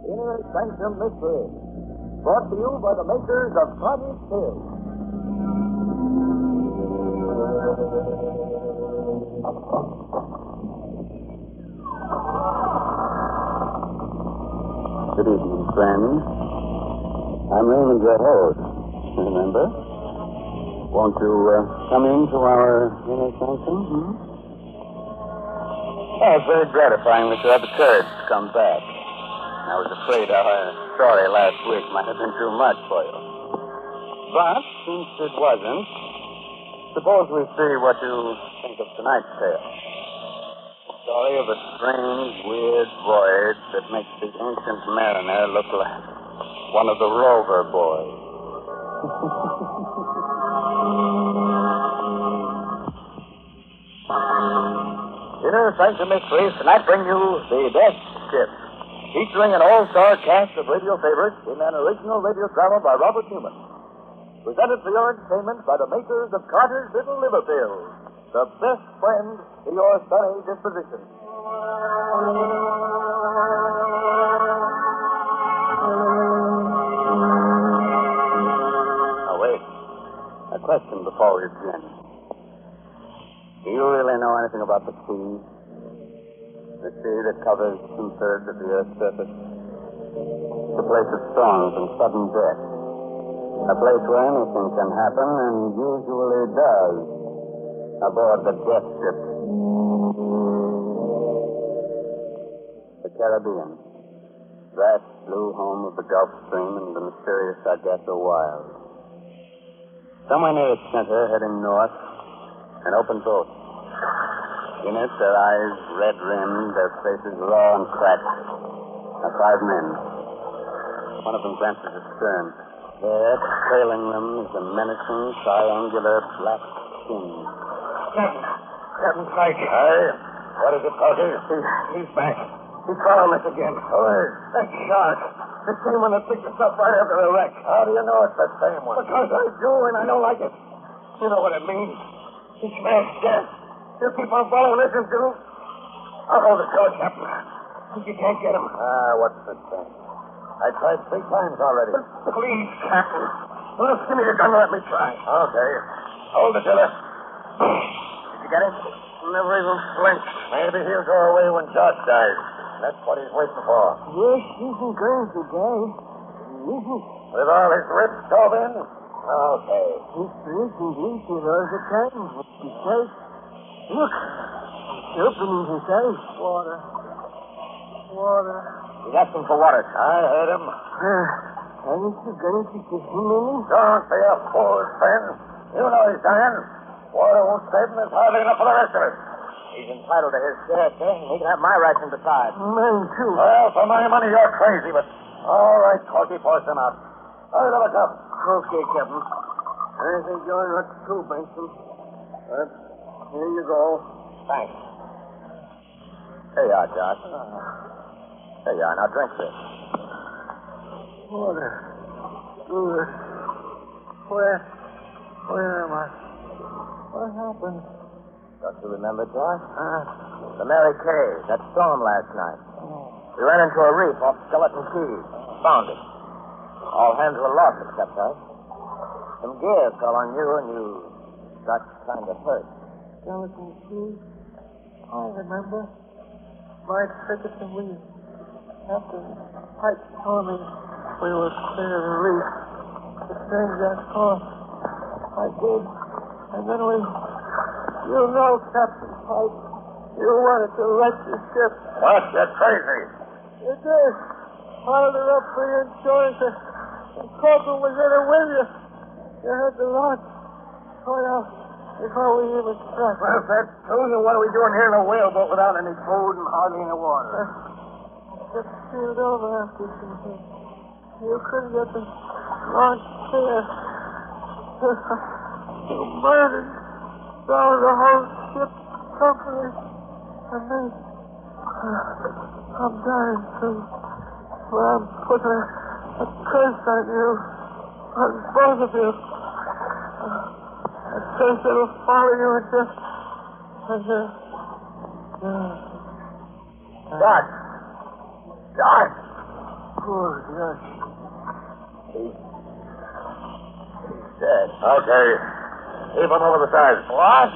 Inner Sanctum Mystery. Brought to you by the makers of Cottage Tales. Good evening, friends. I'm Raymond, your host. Remember? Won't you come into our inner sanctum? Oh, it's very gratifying that you have the courage to come back. I was afraid our story last week might have been too much for you. But, since it wasn't, suppose we see what you think of tonight's tale. The story of a strange, weird voyage that makes the ancient mariner look like one of the rover boys. Inner Sanctum Mysteries tonight bring you The Death Ship, featuring an all-star cast of radio favorites in an original radio drama by Robert Newman. Presented for your entertainment by the makers of Carter's Little Liver Pills, the best friend to your sunny disposition. Now, wait. A question before we begin. Do you really know anything about the sea? The sea that covers 2/3 of the Earth's surface? It's a place of storms and sudden death. A place where anything can happen, and usually does, aboard the Death Ship. The Caribbean. Vast blue home of the Gulf Stream and the mysterious Sargasso Wild. Somewhere near its center, heading north, an open boat. In it, their eyes red-rimmed, their faces raw and cracked, are 5 men. One of them glances astern. There, trailing them, is a menacing, triangular black skin. Captain Pike. Aye? What is it, Porky? He's back. He's following us again. Who is? That shark. The same one that picked us up right after the wreck. How do you know it's the same one? Because I do, and I don't like it. You know what it means. He smells death. You keep on following us until... I'll hold the torch, Captain. If you can't get him. What's the sense? I tried 3 times already. Please, Captain. Well, give me your gun and let me try. Okay. Hold it, Dilla. Did you get him? Never even flinched. Maybe he'll go away when Josh dies. That's what he's waiting for. Yes, he's going to die. With all his ribs stove in? Okay. He's drinking bleaches all the time. Besides, look. He's opening his eyes. Water. He's asking for water. I heard him. Haven't you going to give him any? Don't be a fool, Ben. You know he's dying. Water won't save him. There's hardly enough for the rest of us. He's entitled to his share, sir. He can have my ration besides. Mine, too. Well, for my money, you're crazy, but... All right, Corky, force him out. Hurry, little cup. Okay, Captain. I think you're not too, Benson. But here you go. Thanks. Here you are, Josh. Here you are. Now drink this. Water. Good. Where am I? What happened? Don't you remember, Josh? The Mary Kay, that storm last night. We ran into a reef off Skeleton Key. Found it. All hands were lost except us. Some gear fell on you and you got kind of hurt. Skeleton Key? I remember. My trick at the wheel. After Pike told me we were clear of the reef, to change that course. I did. And then we... You know, Captain Pike, you wanted to wreck the ship. What? You're crazy. You did. Piled her up for your insurance, and Corporal was in it with you. You had the launch. Point out before we even struck. Well, if that's true, then what are we doing here in a whaleboat without any food and hardly any water? Just sealed over after something. You couldn't get the launch clear. You murdered all the whole ship company. And me. I'm dying too. Well, I'm putting a curse on you. On both of you. A curse that'll follow you until... Josh! Poor Josh. He's dead. Okay. Heave him over the side. What?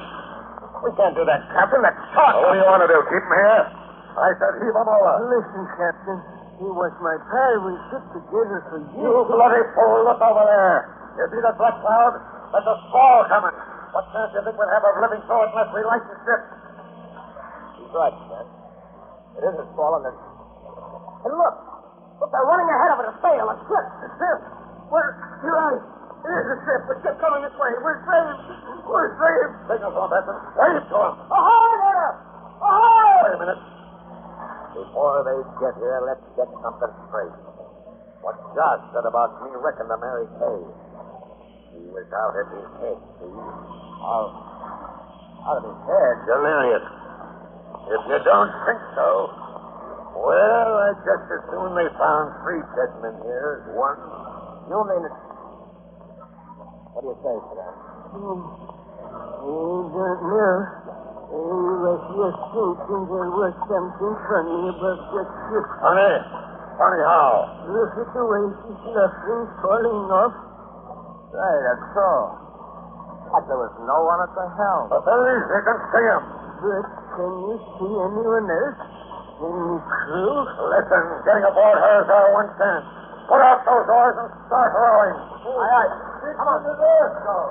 We can't do that, Captain. That's shot. What do you want to do? Keep him here? I said heave him over. Listen, Captain. He was my pal. We stood together for years. You bloody fool. Look over there. You see that black cloud? There's a squall coming. What chance do you think we'll have of living through it unless we light the ship? He's right, Stan. It isn't falling. And look. Look, they're running ahead of it. A sail, a ship. A ship. You're right. It is a ship. The ship coming this way. We're saved. We're saved. Signal to him, Benson. Wave to him. Ahoy there! Ahoy! Wait a minute. Before they get here, let's get something straight. What Josh said about me wrecking the Mary Kay. He was out of his head, see? Out of his head? Delirious. If you don't think so, well, I just as soon they found 3 dead men here as 1. You mean it? What do you say to that? I don't know. He was just thinking there was something funny about that ship. Funny? Funny how? Look at the way she's luffing, falling off. Right, that's so. But there was no one at the helm. But there is. You can see him. But can you see anyone else? Any crew? Listen, getting aboard her is our one chance. Put out those oars and start rowing. Aye, aye. Come on. Let's go.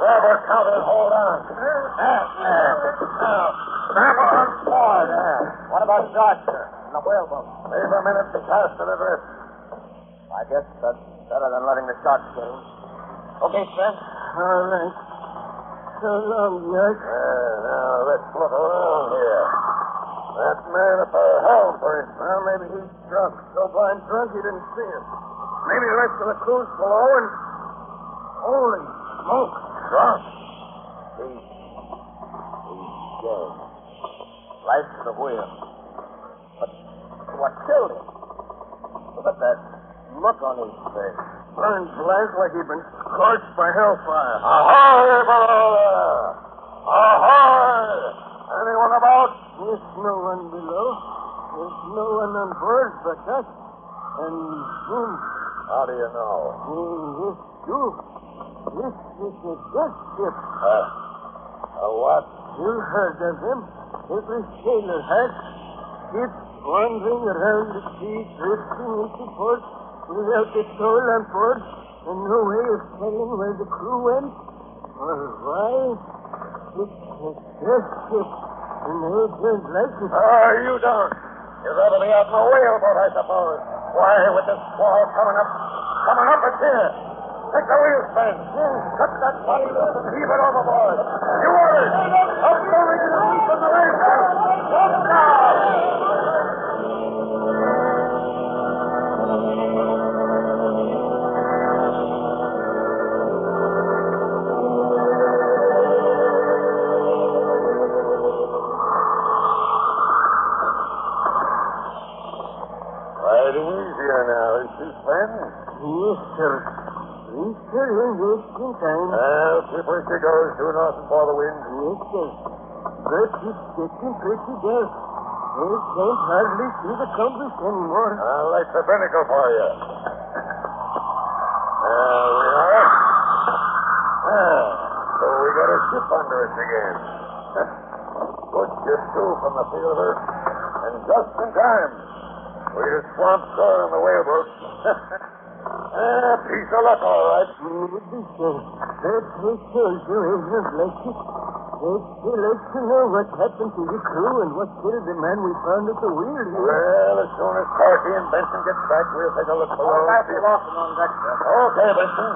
Robert, counter, hold on. Grab on board. What about Josh, sir? In the whaleboat? Leave a minute to cast it adrift. I guess that's better than letting the sharks get him. Okay, Sven. All right. So long, Josh. Now, let's look around here. That man at the helm, for instance. Well, maybe he's drunk. So blind drunk he didn't see him. Maybe the rest of the crew's below and... Holy smoke. Drunk? He's dead. Life to the wheel. But what killed him? Look at that look on his face. Burned black like he'd been scorched by hellfire. Ahoy, below there! Ahoy! Anyone about? There's no one below. There's no one on board but us. And him. How do you know? This too. This is a death ship. A what? You heard of them. Every sailor has. Ships wandering around the sea, drifting into port without a soul on board and no way of telling where the crew went or why. It's a death ship, and they don't like it. You don't. You'd rather be out in a whaleboat, I suppose. Why, with this squall coming up it's here. Take the wheel, Sven. Cut that body loose and heave it overboard. You orders. Up moving to the east of the ranger. Up now. Easier now, is she, Sven? Yes, sir. We're still wasting time. Well, keep her she goes, due north and for the wind. Yes, sir. But it's getting pretty dark. They can't hardly see the compass anymore. I'll light the binnacle for you. There we are. So we got a ship under us again. Good ship, too, from the feel of her. And just in time. We'd have swamped shore on the whaleboat. Piece of luck, all right. Maybe so. But we told you isn't like it. They'd still like to know what happened to the crew and what killed the man we found at the wheel here. Well, as soon as Parky and Benson get back, we'll take a look below. I'll be off and on deck, sir. Okay, Benson.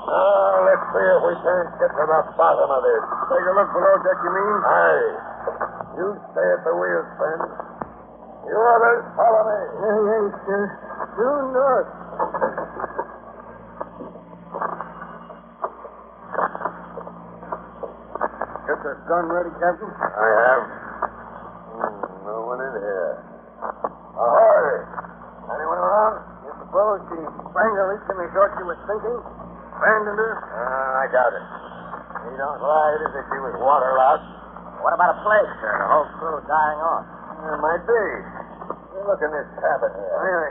Now, let's see if we can't get to the bottom of this. Take a look below deck, you mean? Aye. You stay at the wheel, friend. You others, follow me. Aye, sir. Due north. Get the gun ready, Captain? I have. No one in here. Ahoy! Anyone around? You suppose she sprang the leak in the short she was sinking? Abandoned her? I doubt it. He don't lie, does he? She was waterlogged. What about a plague, sir? The whole crew dying off. It might be. Look in this cabin here. Really?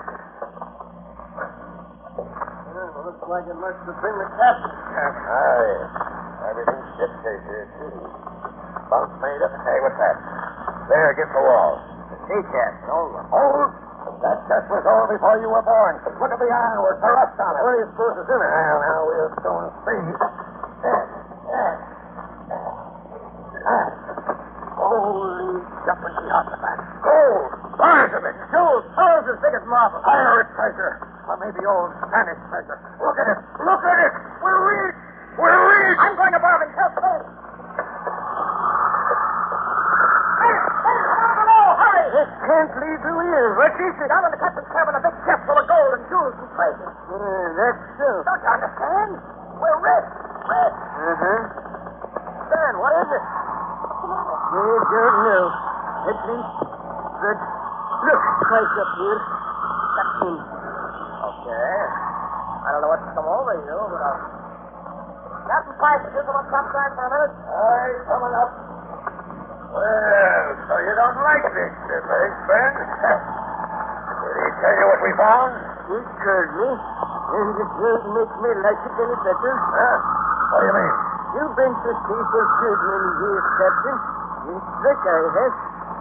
Well, looks like it must have been the captain's cabin. Aye. Everything's shipshape here, too. Bunk made up. Hey, what's that? There, against the wall. The sea chest. Old one. Old? That chest was old before you were born. Look at the ironwork, the rust on it. What do you suppose is in it? Well, now we'll soon see. Holy jumping Jehoshaphat. Gold! Bars of it! Jewels! Pearls as big as marble. Pirate treasure. Or maybe old Spanish treasure. Look at it! Look at it! We're rich! We're rich! I'm going above and tell Phil. It can't lead to here. What is it? Down in the captain's cabin, a big chest full of gold and jewels and treasure. That's so. Don't you understand? We're rich. Rich. Uh-huh. Stan, what is it? I don't know. At least, but look, twice up here. Captain. Okay. I don't know what's come over you, but Captain Pike, would you come up sometime for a minute? Aye, coming up. Well, so you don't like this ship, eh, Ben? Did he tell you what we found? He told me, and it doesn't make me like it any better. Huh? What do you mean? You've been to sea for a good many years, Captain. It's like I have.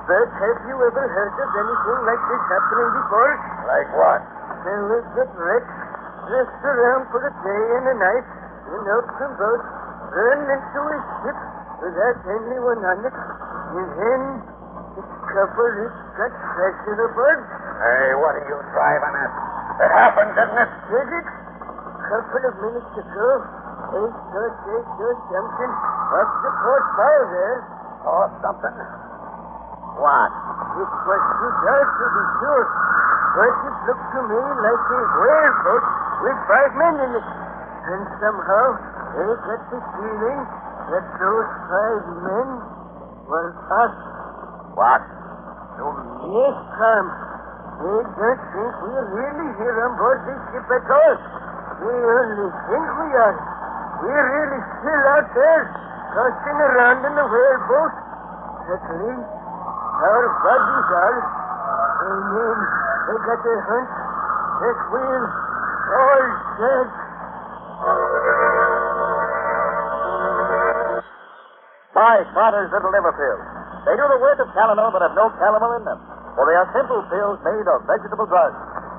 But have you ever heard of anything like this happening before? Like what? Then we get wrecked, dressed around for a day and a night, in open boat, run into a ship without anyone on it, and then discover it's got treasure aboard. Hey, what are you driving at? It happened, didn't it? Did it? Couple of minutes ago, I saw something off the port bow there. Saw something? What? It was too dark to be sure, but it looked to me like a whaleboat with 5 men in it. And somehow, I got the feeling that those 5 men were us. What? Yes, Tom. I don't think we're really here on board this ship at all. We only think we are. We're really still out there, tossing around in the whaleboat. At least, our bodies are. And then I got a hunch that we're all dead. Five Father's Little Liver Pills. They do the work of calomel but have no calomel in them, for they are simple pills made of vegetable drugs.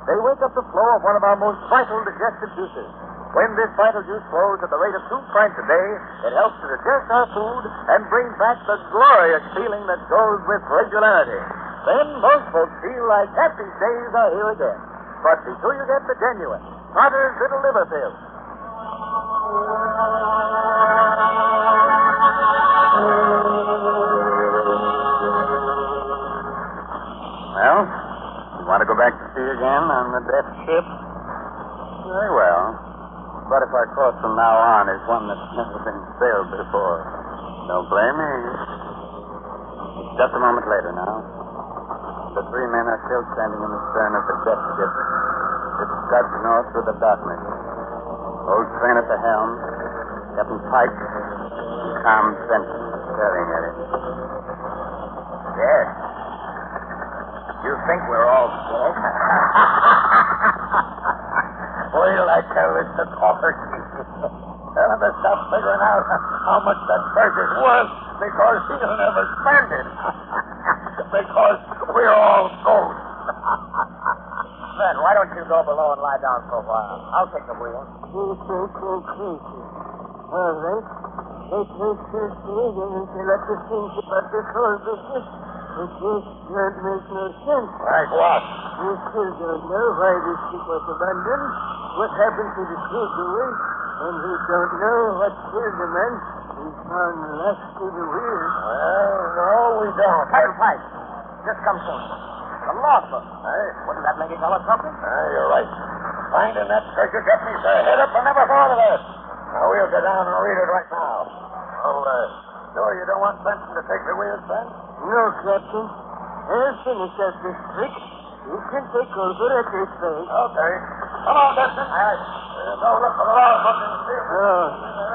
They wake up the flow of one of our most vital digestive juices. When this vital juice flows at the rate of 2 pints a day, it helps to digest our food and bring back the glorious feeling that goes with regularity. Then most folks feel like happy days are here again. But be sure you get the genuine Father's Little Liver Pills. Well, you want to go back to sea again on the death ship? Very well. But if our course from now on is one that's never been sailed before, don't blame me. Just a moment later now. The 3 men are still standing in the stern of the death ship. It scuds north through the darkness. Old Train at the helm, Captain Pike, and Tom Benson staring at it. Yes. You think we're all dead? Wait till I tell this to Coffert. Tell him to stop figuring out how much that treasure's worth because he'll never spend it. Because we're all ghosts. Then why don't you go below and lie down for a while? I'll take the wheel. You think you're crazy. All right. It makes you see and let us think about this whole business. It just don't make no sense. Like what? We still don't know why this ship was abandoned, what happened to the crew doers, and we don't know what killed the man we found last to the wheel. Well, no, we don't. Captain Pike, just come soon. The logbook. Hey? Wouldn't that make it tell us something? You're right. Finding that treasure got me so head up I never thought of that. Now, we'll go down and read it right now. Oh, sure you don't want Benson to take the wheel, Ben? No, Captain. I'll finish up this trick. You can take over at this place. Okay. Come on, Benson. All right. Go look for the logbook and see. Oh,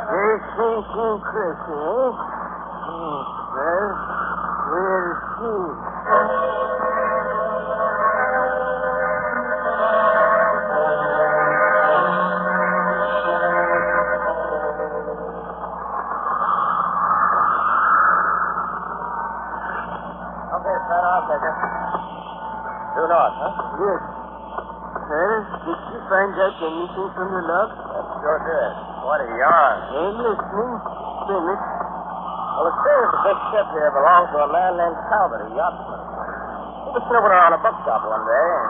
they Sanctum Crystal, eh? Well, we'll see. Okay, sir, I'll take it. Due north, huh? Yes. Well, did you find out anything from the log? That sure did. What a yarn. I'm listening. Finish. Well, it seems the big ship here belonged to a man named Talbot, a yachtsman. He was snooping around a bookshop one day, and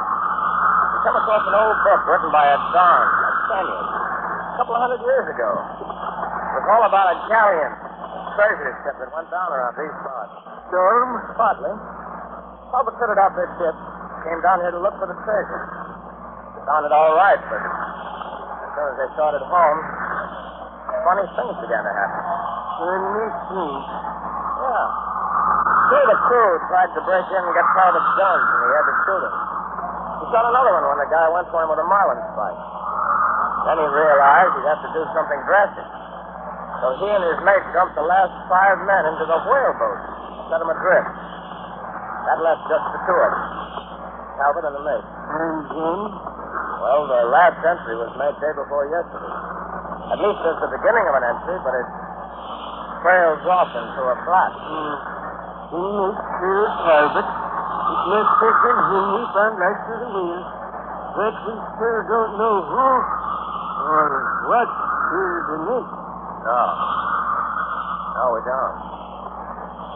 he came across an old book written by a Don, a Spaniard, a couple of 100 years ago. It was all about a galleon, a treasure ship that went down around these parts. Storm? Partly. Talbot fitted out this ship, came down here to look for the treasure. They found it all right, but as soon as they started home, funny things began to happen. Funny things. Yeah. Two of the crew tried to break in and get Talbot's guns, and he had to shoot him. He shot another one when the guy went for him with a marlin spike. Then he realized he'd have to do something drastic. So he and his mate dumped the last 5 men into the whaleboat, set them adrift. That left just the two of them, Talbot and the mate. And then? Well, the last entry was made day before yesterday. At least it's the beginning of an entry, but it trails off into a flat. In this here Talbot, it must have been him we found right to the wheel. But we still don't know who or what killed the mate. No. No, we don't.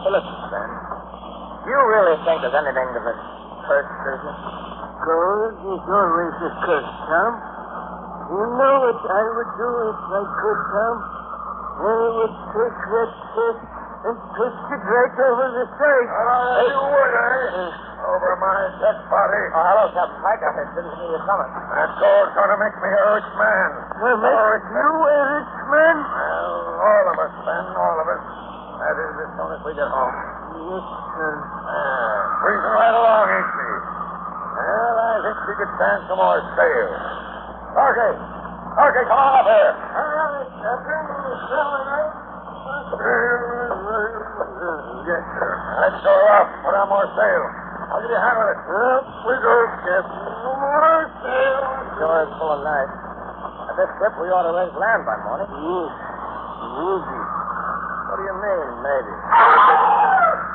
Hey, listen, Ben. Do you really think there's anything to this cursed business? Gold is always a curse, Tom. You know what I would do if I could, Tom? I would take that chest and twist it right over the side. You would, eh? Over my dead body. Oh, hello, Captain Pike. I didn't see you coming. That gold's gonna make me a rich man. Well, make you a rich man? Well, all of us, Ben, all of us. That is, as soon as we get home. Yes, sir. Breezing right along, ain't she? Well, I think we could stand some more sail. Okay. Okay, come on up here. All right, Captain. Yes, sir. Let's go up. Put on more sail. I'll give you a hand with it. Up we go, Captain. More sail. Sure is full of night. At this trip, we ought to raise land by morning. Yes. Maybe. What do you mean, maybe?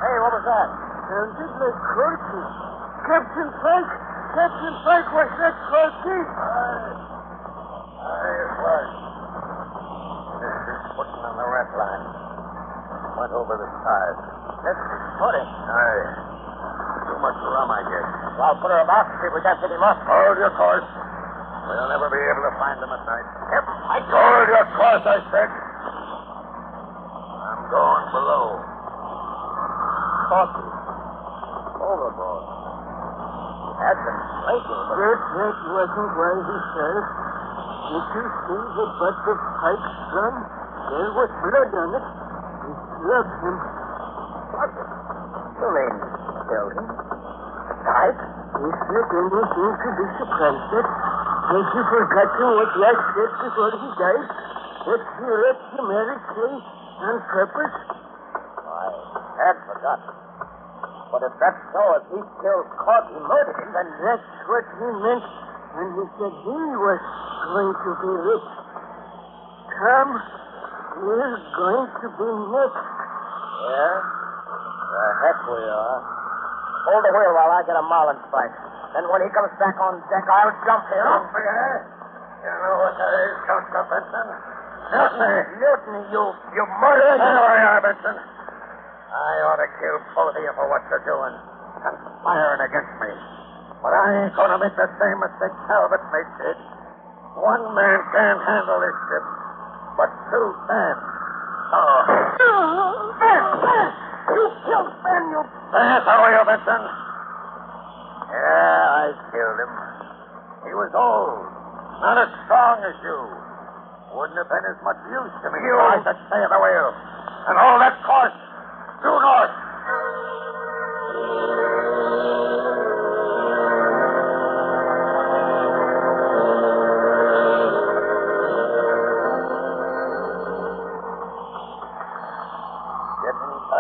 Hey, what was that? Sounded like Corky. Captain Pike! Captain Pike, was that Corky? Aye, it was. This is footing on the rat line. Went over the side. This is footing. Aye. Too much rum, I guess. Well, I'll put her about, see if we can't pick him up. Hold your course. We'll never be able to find them at night. Hold your course, I said. I'm going below. Corky. Overboard. He had been blinking, but... That wasn't why he said. Did you see the butt of Pike's gun? There was blood on it. He slugged him. What? You mean killed him? Died? Yes, sir, then you seem to be surprised at. Have you forgotten what Yash said before he died? That he left the marriage day on purpose? I had forgotten. But if that's so, if he killed Corky, murdered him, then... That's what he meant when he said he was going to be rich. Tom, we're going to be next. Yeah? The heck we are. Hold the wheel while I get a marlin spike. Then when he comes back on deck, I'll jump him. Jump me, eh? You know what that is, Counselor Benson? Mutiny. Mutiny, you murderer. There I are, Benson. I ought to kill both of you for what you're doing. Conspiring against me. But I ain't going to make the same mistake Talbot made did. One man can't handle this ship, but two can. Oh. Ben! You killed Ben, you... How are you, Benson? Yeah, I killed him. He was old, not as strong as you. Wouldn't have been as much use to me if I could stay at the wheel. And hold that course due north.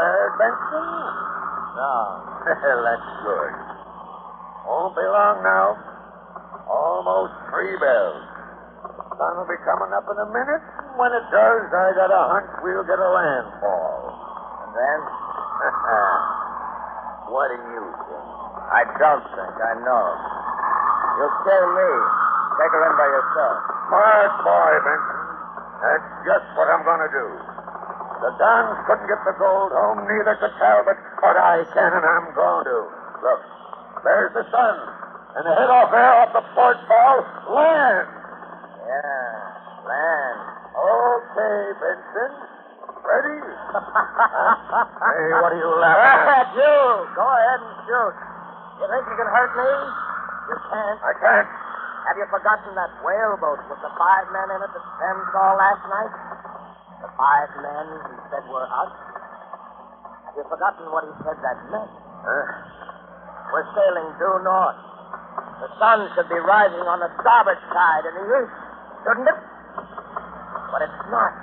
tired, Benson? No. That's good. Won't be long now. Almost 3 bells. Sun will be coming up in a minute. When it does, I got a hunch we'll get a landfall. And then? What do you think? I don't think. I know. You'll kill me. Take her in by yourself. Smart boy, Benson. That's just what I'm going to do. The Dons couldn't get the gold home, neither could Talbot, but I can, and I'm going to. Look, there's the sun, and ahead off there off the port bow, land. Yeah, land. Okay, Benson. Ready? Hey, what are you laughing at? You! Go ahead and shoot. You think you can hurt me? You can't. I can't. Have you forgotten that whaleboat with the 5 men in it that Sven saw last night? The 5 men he said were us? Have you forgotten what he said that meant? We're sailing due north. The sun should be rising on the starboard side in the east, shouldn't it? But it's not.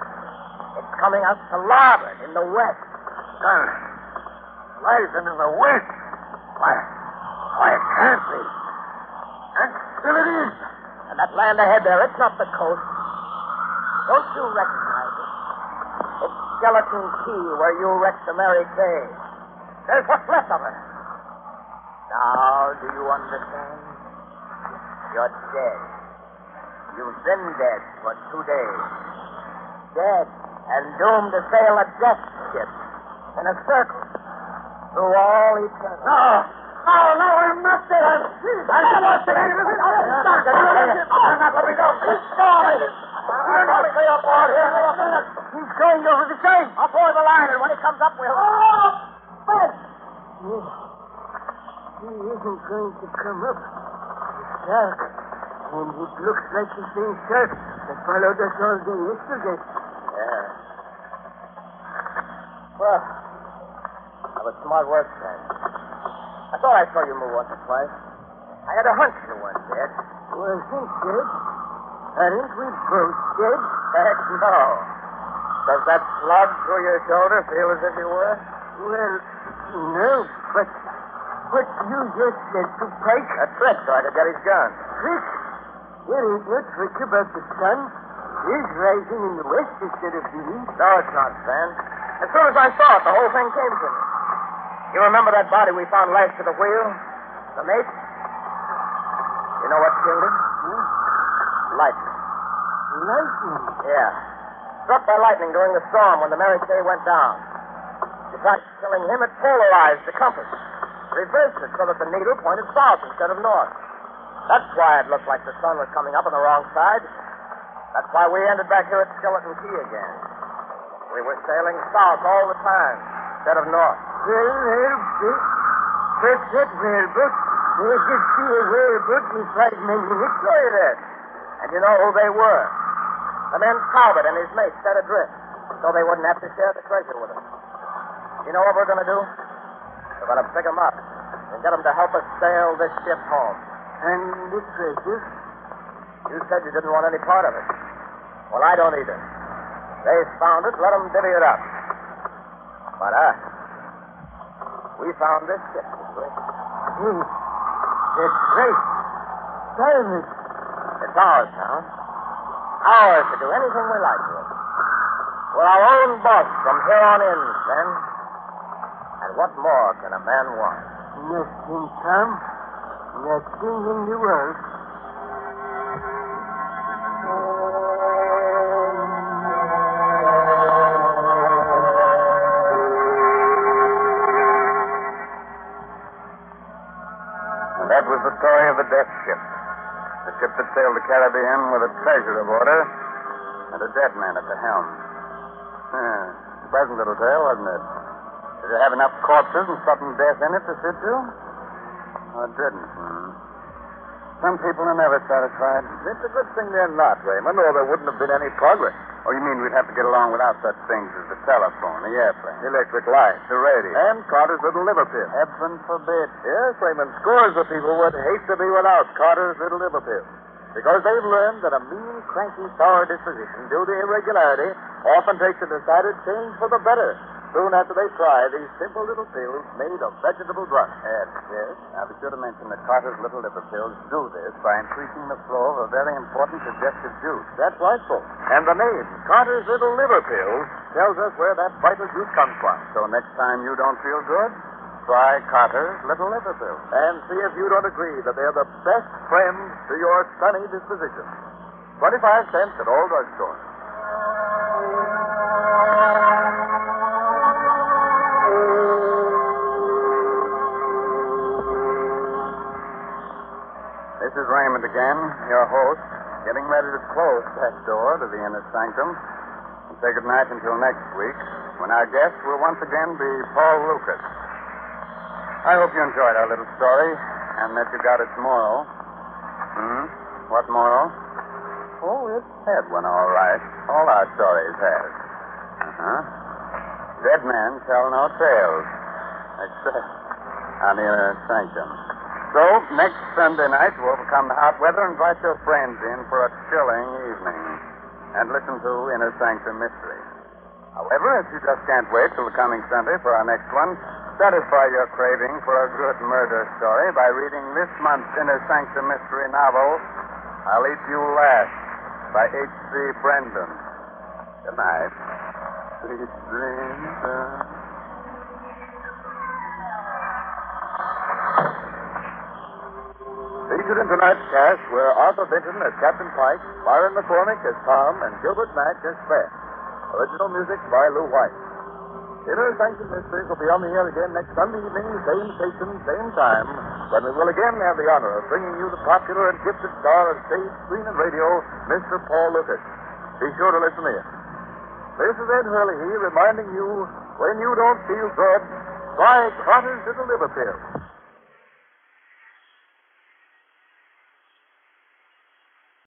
It's coming out to larboard in the west. Sun rising in the west. Why, it can't be. And still it is. And that land ahead there, it's not the coast. Don't you recognize it? It's Skeleton Key where you wrecked the Mary Kay. There's what's left of her. Now, do you understand? You're dead. You've been dead for 2 days. Dead and doomed to sail a death ship in a circle through all eternity. No, I'm not dead. I'm not dead. I'm not letting go. I'm not letting go aboard here. He's going over the same. I'll board the line, and when he comes up, we'll... Ben! He isn't going to come up. It's dark. And it looks like the same shark that followed us all day yesterday. Yeah. Well, that was smart work, Sam. I thought I saw you move once or twice. I had a hunch you weren't dead. Wasn't dead? Aren't we both dead? Heck no. Does that slug through your shoulder feel as if you were? Well, no, but what you just said to Pike... A trick so I could get his gun. Trick? There ain't no trick about the sun. It's rising in the west instead of the east. No, it's not, Sam. As soon as I saw it, the whole thing came to me. You remember that body we found lashed to the wheel? The mate? You know what killed him? Lightning. Lightning? Yeah. Struck by lightning during the storm when the Mary Kay went down. Besides killing him, it polarized the compass. Reversed it so that the needle pointed south instead of north. That's why it looked like the sun was coming up on the wrong side. That's why we ended back here at Skeleton Key again. We were sailing south all the time instead of north. Well, but that whaleboat, they could see a whaleboat with 5 men in it. Sure you did. And you know who they were. The men Talbot and his mate set adrift so they wouldn't have to share the treasure with us. You know what we're going to do? We're going to pick them up and get them to help us sail this ship home. And the treasure? You said you didn't want any part of it. Well, I don't either. They found it, let them divvy it up. But we found this ship, this way. That's right. Diamond. It's ours now. Ours to do anything we like with it. We're our own boss from here on in, then. And what more can a man want? Nothing, Tom. Nothing in the world. That was the story of the death ship. The ship that sailed the Caribbean with a treasure aboard her and a dead man at the helm. Pleasant little tale, wasn't it? Did it have enough corpses and sudden death in it to sit to? Oh, it didn't. Some people are never satisfied. It's a good thing they're not, Raymond, or there wouldn't have been any progress. Oh, you mean we'd have to get along without such things as the telephone, the airplane, Electric lights, the radio? and Carter's little liver pill. Heaven forbid. Yes, Raymond, scores of people would hate to be without Carter's little liver pill. Because they've learned that a mean, cranky, sour disposition due to irregularity often takes a decided change for the better. soon after they try these simple little pills made of vegetable brush. Yes. Now, be sure to mention that Carter's Little Liver Pills do this by increasing the flow of a very important digestive juice. That's right, folks. And the name, Carter's Little Liver Pills, tells us where that vital juice comes from. So next time you don't feel good, try Carter's Little Liver Pills. And see if you don't agree that they're the best friends to your sunny disposition. 25 cents at all drugstores. This is Raymond again, your host, getting ready to close that door to the inner sanctum and say goodnight until next week, when our guest will once again be Paul Lucas. I hope you enjoyed our little story and that you got its moral. What moral? Oh, it had one, all right. All our stories have. Dead men tell no tales, except on the inner sanctum. So, next Sunday night, to overcome the hot weather, invite your friends in for a chilling evening and listen to Inner Sanctum Mystery. However, if you just can't wait till the coming Sunday for our next one, satisfy your craving for a good murder story by reading this month's Inner Sanctum Mystery novel, I'll Eat You Last, by H.C. Brendan. Good night. Sweet dreams. Featured in tonight's cast were Arthur Benton as Captain Pike, Byron McCormick as Tom, and Gilbert Mack as Fred. Original music by Lou White. Inner Sanctum Mysteries will be on the air again next Sunday evening, same station, same time, when we will again have the honor of bringing you the popular and gifted star of stage, screen, and radio, Mr. Paul Lucas. Be sure to listen in. This is Ed Hurley reminding you, when you don't feel good, try Carter's Little Liver Pills.